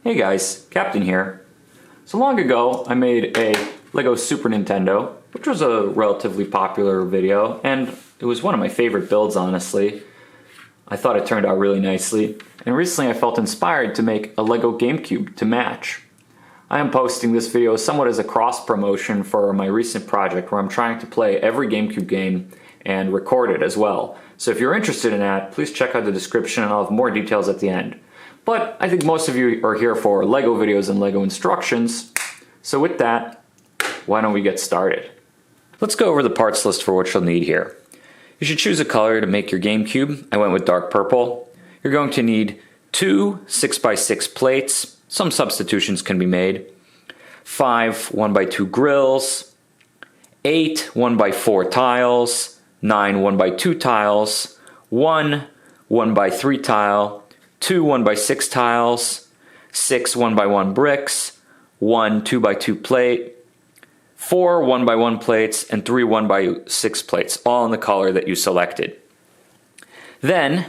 Hey guys, Captain here. So long ago I made a Lego Super Nintendo, which was a relatively popular video, and it was one of my favorite builds, honestly. I thought it turned out really nicely, and recently I felt inspired to make a Lego Gamecube to match. I am posting this video somewhat as a cross-promotion for my recent project where I'm trying to play every Gamecube game and record it as well. So if you're interested in that, please check out the description and I'll have more details at the end. But I think most of you are here for Lego videos and Lego instructions. So with that, why don't we get started? Let's go over the parts list for what you'll need here. You should choose a color to make your Gamecube. I went with dark purple. You're going to need 2 6x6 plates. Some substitutions can be made. 5 1x2 grills. 8 1x4 tiles. 9 1x2 tiles. 1 1x3 tile. 2 1x6 tiles, 6 1x1 bricks, 1 2x2 plate, 4 1x1 plates, and 3 1x6 plates, all in the color that you selected. Then,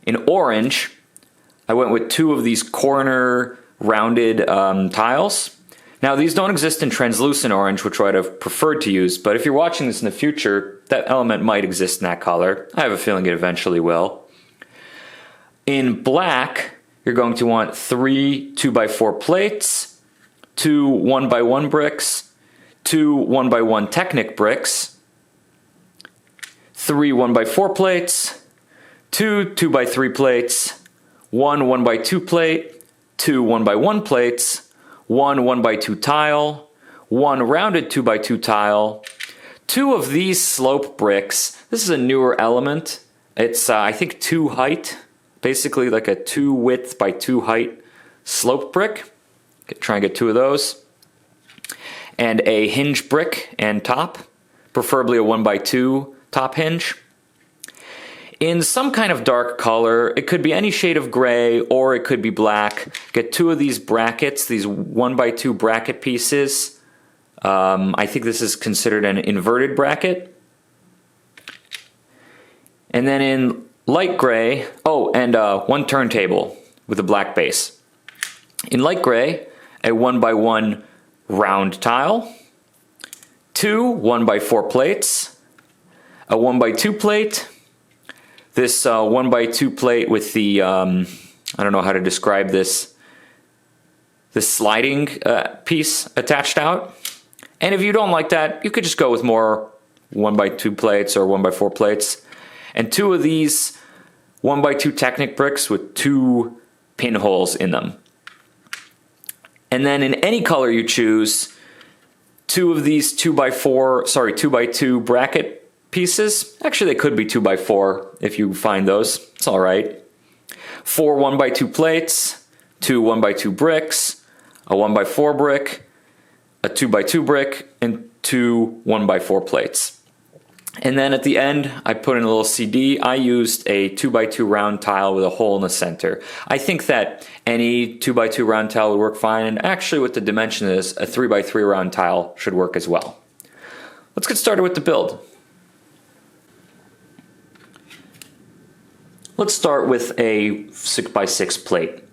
in orange, I went with 2 of these corner rounded tiles. Now, these don't exist in translucent orange, which I'd have preferred to use, but if you're watching this in the future, that element might exist in that color. I have a feeling it eventually will. In black, you're going to want 3 2x4 plates, 2 1x1 bricks, 2 1x1 Technic bricks, 3 1x4 plates, 2 2x3 plates, 1 1x2 plate, 2 1x1 plates, 1 1x2 tile, 1 rounded 2x2 tile, 2 of these slope bricks. This is a newer element. It's, I think, 2 height. Basically like a 2 width by 2 height slope brick. Try and get 2 of those. And a hinge brick and top, preferably a 1x2 top hinge. In some kind of dark color, it could be any shade of gray or it could be black. Get 2 of these brackets, these 1x2 bracket pieces. I think this is considered an inverted bracket. And then in light gray, and 1 turntable with a black base. In light gray, a 1x1 round tile, 2 1x4 plates, a 1x2 plate, this 1x2 plate with the, I don't know how to describe this, sliding piece attached out. And if you don't like that, you could just go with more 1x2 plates or 1x4 plates. And 2 of these 1x2 Technic bricks with 2 pinholes in them. And then in any color you choose, 2 of these 2x2 bracket pieces. Actually, they could be 2x4 if you find those. It's all right. 4 1x2 plates, 2 1x2 bricks, a 1x4 brick, a 2x2 brick, and 2 1x4 plates. And then at the end, I put in a little CD. I used a 2x2 round tile with a hole in the center. I think that any 2x2 round tile would work fine, and actually with the dimension of this, a 3x3 round tile should work as well. Let's get started with the build. Let's start with a 6x6 plate.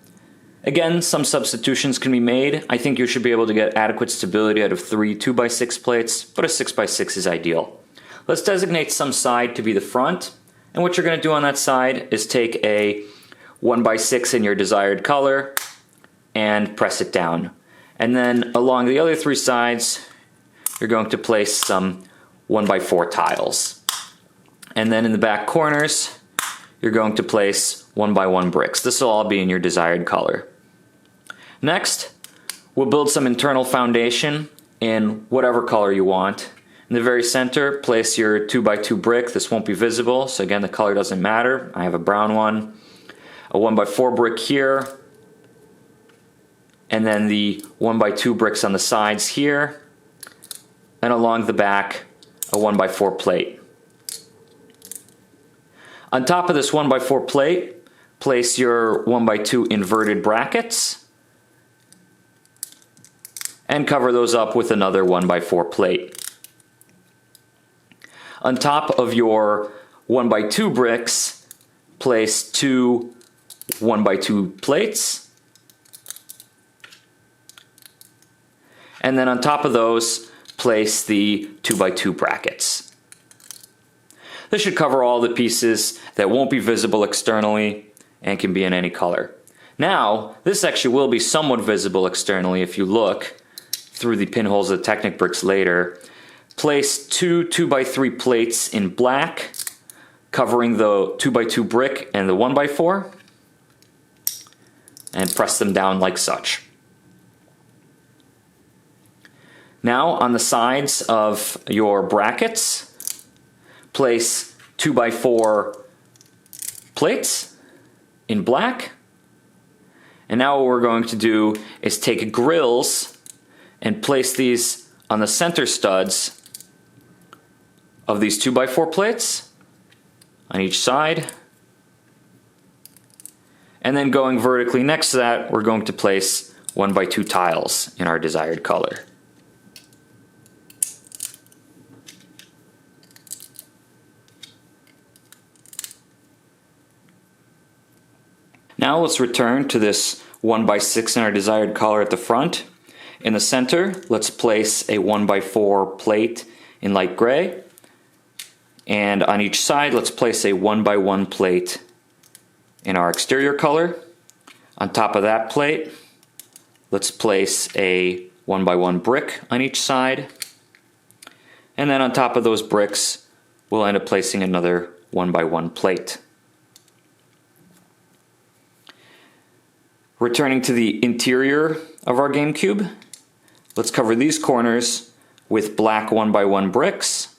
Again, some substitutions can be made. I think you should be able to get adequate stability out of 3 2x6 plates, but a 6x6 is ideal. Let's designate some side to be the front, and what you're going to do on that side is take a 1x6 in your desired color and press it down. And then along the other 3 sides, you're going to place some 1x4 tiles. And then in the back corners, you're going to place 1x1 bricks. This will all be in your desired color. Next, we'll build some internal foundation in whatever color you want. In the very center, place your 2x2 brick. This won't be visible, so again, the color doesn't matter. I have a brown one. A 1x4 brick here. And then the 1x2 bricks on the sides here. And along the back, a 1x4 plate. On top of this 1x4 plate, place your 1x2 inverted brackets. And cover those up with another 1x4 plate. On top of your 1x2 bricks, place 2 1x2 plates And then on top of those, place the 2x2 brackets. This should cover all the pieces that won't be visible externally and can be in any color. Now, this actually will be somewhat visible externally if you look through the pinholes of the Technic bricks later. Place two 2x3 plates in black, covering the 2x2 brick and the 1x4, and press them down like such. Now, on the sides of your brackets, place 2x4 plates in black. And now what we're going to do is take grills and place these on the center studs of these 2x4 plates on each side. And then going vertically next to that, we're going to place 1x2 tiles in our desired color. Now let's return to this 1x6 in our desired color at the front. In the center, let's place a 1x4 plate in light gray. And on each side, let's place a 1x1 plate in our exterior color. On top of that plate, let's place a 1x1 brick on each side. And then on top of those bricks, we'll end up placing another 1x1 plate. Returning to the interior of our GameCube, let's cover these corners with black 1x1 bricks,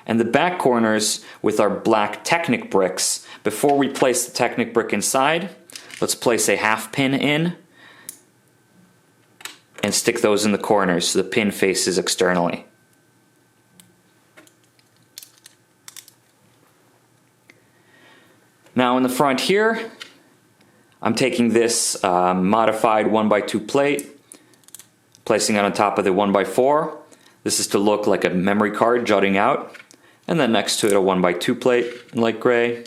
and the back corners with our black Technic bricks. Before we place the Technic brick inside, let's place a half pin in and stick those in the corners so the pin faces externally. Now in the front here, I'm taking this modified 1x2 plate, placing it on top of the 1x4. This is to look like a memory card jutting out. And then next to it a 1x2 plate in light gray.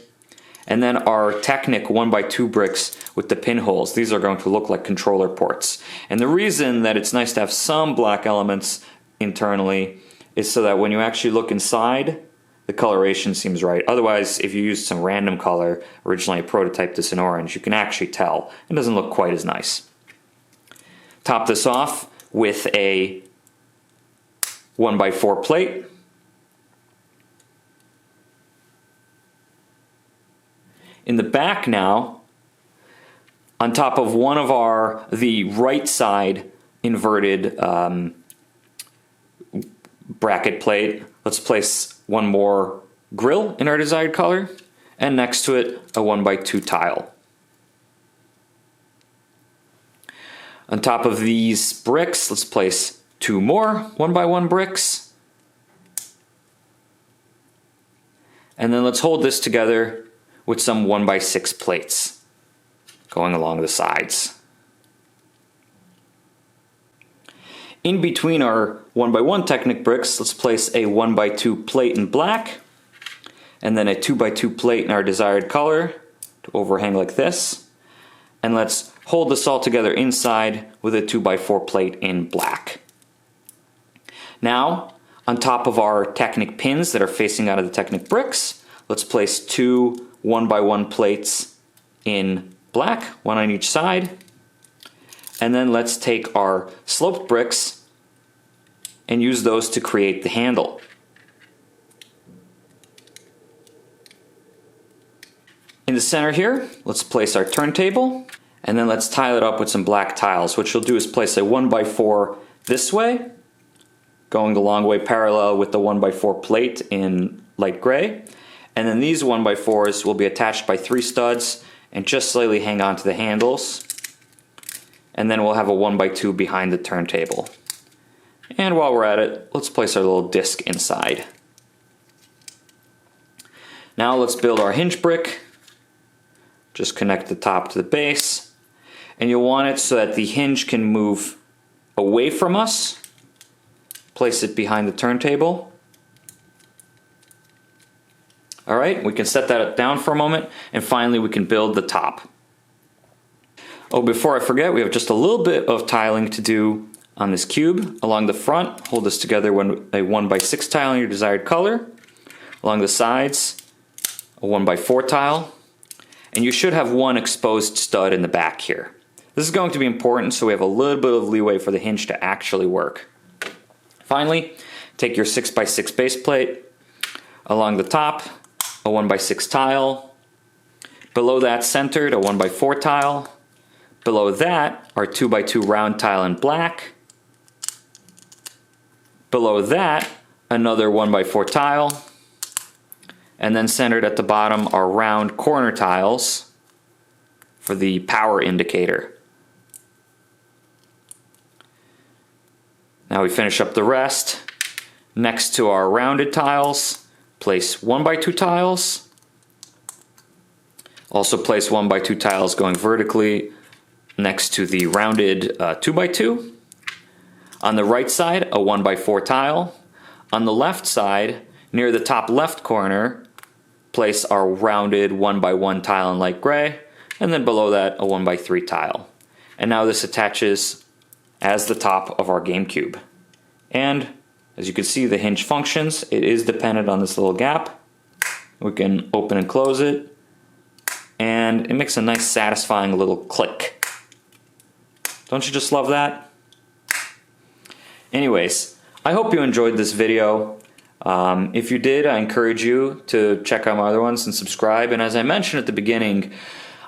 And then our Technic 1x2 bricks with the pinholes. These are going to look like controller ports. And the reason that it's nice to have some black elements internally is so that when you actually look inside, the coloration seems right. Otherwise, if you use some random color, originally I prototyped this in orange, you can actually tell it doesn't look quite as nice. Top this off with a 1x4 plate. In the back now, on top of one of the right side inverted bracket plate, let's place one more grill in our desired color, and next to it a 1x2 tile. On top of these bricks, let's place two more 1x1 bricks. And then let's hold this together with some 1x6 plates going along the sides. In between our 1x1 Technic bricks, let's place a 1x2 plate in black, and then a 2x2 plate in our desired color to overhang like this. And let's hold this all together inside with a 2x4 plate in black. Now, on top of our Technic pins that are facing out of the Technic bricks, let's place two 1x1 plates in black, one on each side. And then let's take our sloped bricks and use those to create the handle. In the center here, let's place our turntable, and then let's tile it up with some black tiles. What you'll do is place a 1x4 this way, going the long way parallel with the 1x4 plate in light gray. And then these 1x4s will be attached by 3 studs and just slightly hang on to the handles. And then we'll have a 1x2 behind the turntable. And while we're at it, let's place our little disc inside. Now let's build our hinge brick. Just connect the top to the base. And you'll want it so that the hinge can move away from us. Place it behind the turntable. Alright, we can set that down for a moment, and finally we can build the top. Oh, before I forget, we have just a little bit of tiling to do on this cube. Along the front, hold this together with a 1x6 tile in your desired color. Along the sides, a 1x4 tile. And you should have one exposed stud in the back here. This is going to be important so we have a little bit of leeway for the hinge to actually work. Finally, take your 6x6 base plate. Along the top, a 1x6 tile. Below that, centered, a 1x4 tile. Below that, our 2x2 round tile in black. Below that, another 1x4 tile. And then centered at the bottom are round corner tiles for the power indicator. Now we finish up the rest. Next to our rounded tiles, place 1x2 tiles. Also place 1x2 tiles going vertically next to the rounded 2x2. On the right side, a 1x4 tile. On the left side, near the top left corner, place our rounded 1x1 tile in light gray, and then below that, a 1x3 tile. And now this attaches as the top of our GameCube. And as you can see, the hinge functions. It is dependent on this little gap. We can open and close it, and it makes a nice satisfying little click. Don't you just love that? Anyways, I hope you enjoyed this video. If you did, I encourage you to check out my other ones and subscribe. And as I mentioned at the beginning,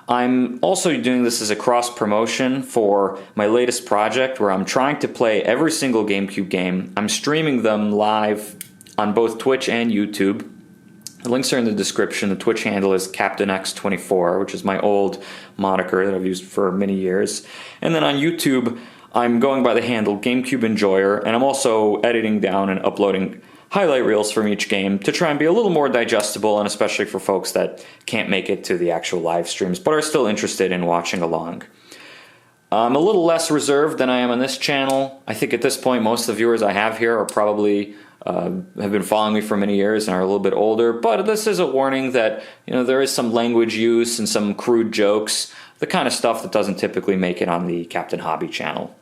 I'm also doing this as a cross promotion for my latest project where I'm trying to play every single GameCube game. I'm streaming them live on both Twitch and YouTube. The links are in the description. The Twitch handle is CaptainX24, which is my old moniker that I've used for many years. And then on YouTube, I'm going by the handle GameCube Enjoyer, and I'm also editing down and uploading highlight reels from each game to try and be a little more digestible, and especially for folks that can't make it to the actual live streams but are still interested in watching along. I'm a little less reserved than I am on this channel. I think at this point most of the viewers I have here are probably have been following me for many years and are a little bit older, but this is a warning that there is some language use and some crude jokes, the kind of stuff that doesn't typically make it on the Captain Hobby channel.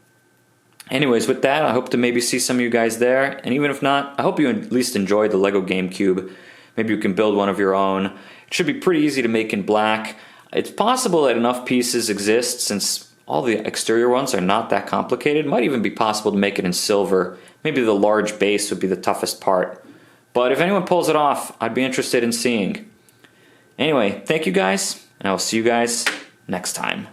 Anyways, with that, I hope to maybe see some of you guys there, and even if not, I hope you at least enjoyed the Lego GameCube. Maybe you can build one of your own. It should be pretty easy to make in black. It's possible that enough pieces exist, since all the exterior ones are not that complicated. It might even be possible to make it in silver. Maybe the large base would be the toughest part. But if anyone pulls it off, I'd be interested in seeing. Anyway, thank you guys, and I will see you guys next time.